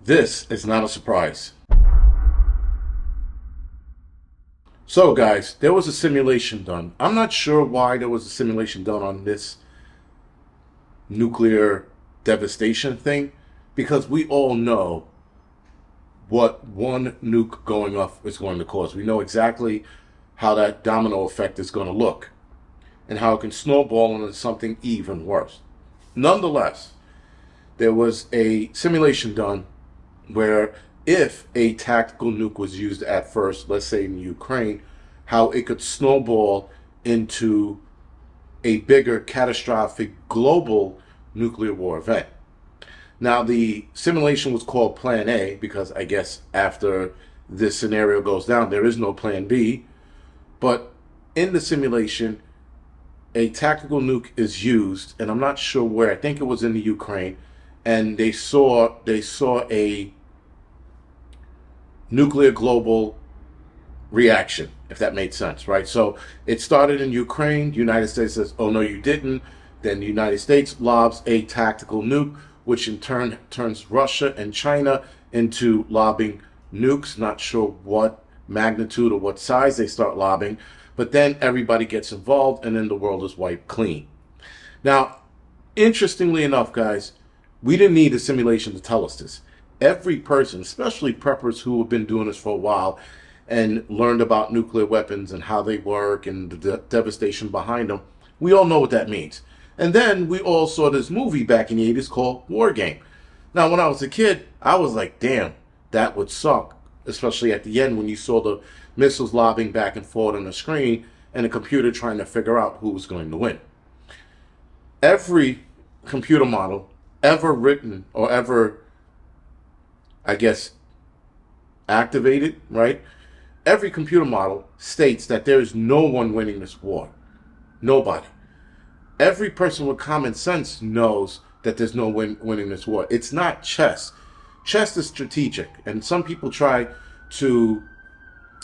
This is not a surprise. So guys, there was a simulation done. I'm not sure why there was a simulation done on this nuclear devastation thing, because we all know what one nuke going off is going to cause. We know exactly how that domino effect is going to look and how it can snowball into something even worse. Nonetheless, there was a simulation done where if a tactical nuke was used at first, let's say in Ukraine, how it could snowball into a bigger catastrophic global nuclear war event. Now, the simulation was called Plan A because I guess after this scenario goes down, there is no Plan B. But in the simulation, a tactical nuke is used, and I'm not sure where. I think it was in the Ukraine, and they saw a nuclear global reaction, if that made sense, right? So it started in Ukraine. The United States says, oh, no, you didn't. Then the United States lobs a tactical nuke, which in turn turns Russia and China into lobbing nukes. Not sure what magnitude or what size they start lobbing. But then everybody gets involved, and then the world is wiped clean. Now, interestingly enough, guys, we didn't need a simulation to tell us this. Every person, especially preppers who have been doing this for a while and learned about nuclear weapons and how they work and the devastation behind them, we all know what that means. And then we all saw this movie back in the 80s called War Game. Now, when I was a kid, I was like, damn, that would suck, especially at the end when you saw the missiles lobbing back and forth on the screen and the computer trying to figure out who was going to win. Every computer model ever written or ever, I guess, activated, right? Every computer model states that there is no one winning this war. Nobody. Every person with common sense knows that there's no winning this war. It's not chess. Chess is strategic, and some people try to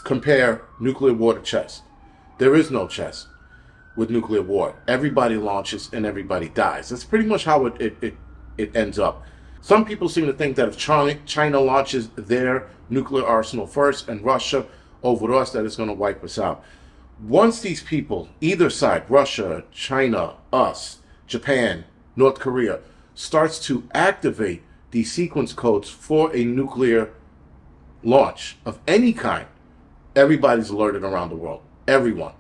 compare nuclear war to chess. There is no chess with nuclear war. Everybody launches and everybody dies. That's pretty much how it ends up. Some people seem to think that if China launches their nuclear arsenal first and Russia over us, that it's going to wipe us out. Once these people, either side, Russia, China, us, Japan, North Korea, starts to activate these sequence codes for a nuclear launch of any kind, everybody's alerted around the world. Everyone.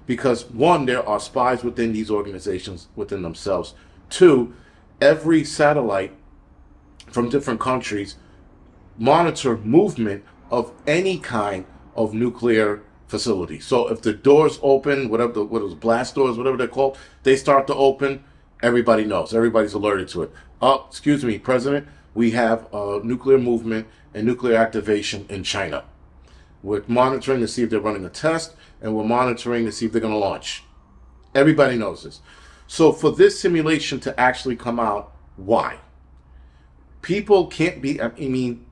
Because one, there are spies within these organizations, within themselves. Two, every satellite from different countries monitor movement of any kind of nuclear facility. So if the doors open, what those blast doors, whatever they're called, they start to open, everybody knows. Everybody's alerted to it. Oh, excuse me, President, we have nuclear movement and nuclear activation in China. We're monitoring to see if they're running a test, and we're monitoring to see if they're going to launch. Everybody knows this. So for this simulation to actually come out, why? People can't be, I mean,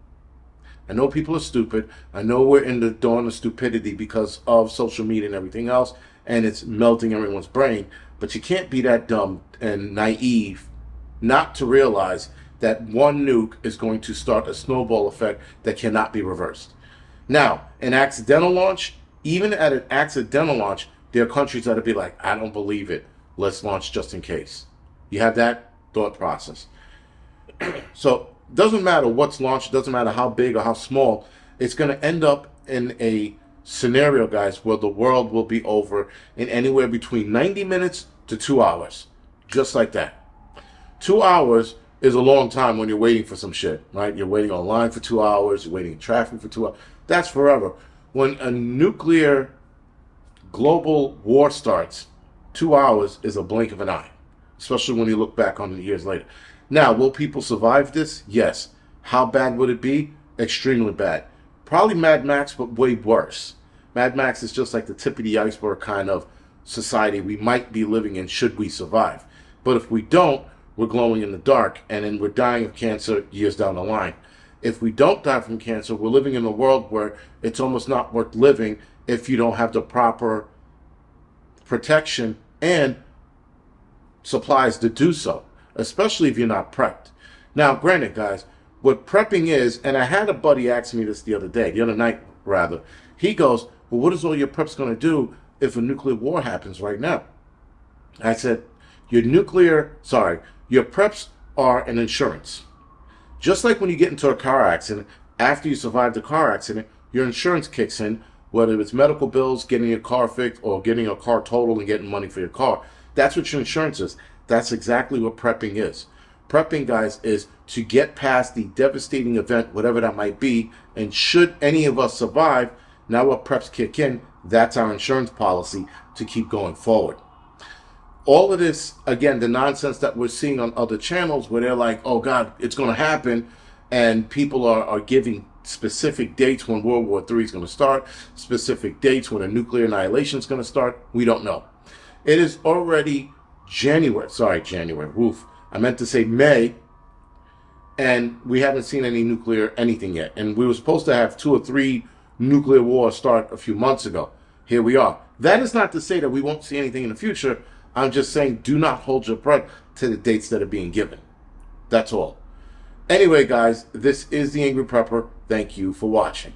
I know people are stupid. I know we're in the dawn of stupidity because of social media and everything else, and it's melting everyone's brain. But you can't be that dumb and naive not to realize that one nuke is going to start a snowball effect that cannot be reversed. Now, an accidental launch, even at an accidental launch, there are countries that'll be like, I don't believe it. Let's launch just in case. You have that thought process. So, doesn't matter what's launched, doesn't matter how big or how small, it's going to end up in a scenario, guys, where the world will be over in anywhere between 90 minutes to 2 hours. Just like that. 2 hours is a long time when you're waiting for some shit, right? You're waiting online for 2 hours, you're waiting in traffic for 2 hours. That's forever. When a nuclear global war starts, 2 hours is a blink of an eye, especially when you look back on it years later. Now, will people survive this? Yes. How bad would it be? Extremely bad. Probably Mad Max, but way worse. Mad Max is just like the tip of the iceberg kind of society we might be living in should we survive. But if we don't, we're glowing in the dark, and then we're dying of cancer years down the line. If we don't die from cancer, we're living in a world where it's almost not worth living if you don't have the proper protection and supplies to do so, especially if you're not prepped. Now, granted, guys, What prepping is, and I had a buddy ask me this the other night rather. He goes, well, what is all your preps going to do if a nuclear war happens right now? I said, your preps are an insurance. Just like when you get into a car accident, after you survive the car accident, your insurance kicks in, whether it's medical bills, getting your car fixed, or getting a car totaled and getting money for your car. That's what your insurance is. That's exactly what prepping is. Prepping, guys, is to get past the devastating event, whatever that might be, and should any of us survive, now what preps kick in, that's our insurance policy to keep going forward. All of this, again, the nonsense that we're seeing on other channels where they're like, oh God, it's going to happen, and people are giving specific dates when World War III is going to start, specific dates when a nuclear annihilation is going to start, we don't know. It is already January, woof. I meant to say May, and we haven't seen any nuclear anything yet. And we were supposed to have 2 or 3 nuclear wars start a few months ago. Here we are. That is not to say that we won't see anything in the future. I'm just saying do not hold your breath to the dates that are being given. That's all. Anyway, guys, this is The Angry Prepper. Thank you for watching.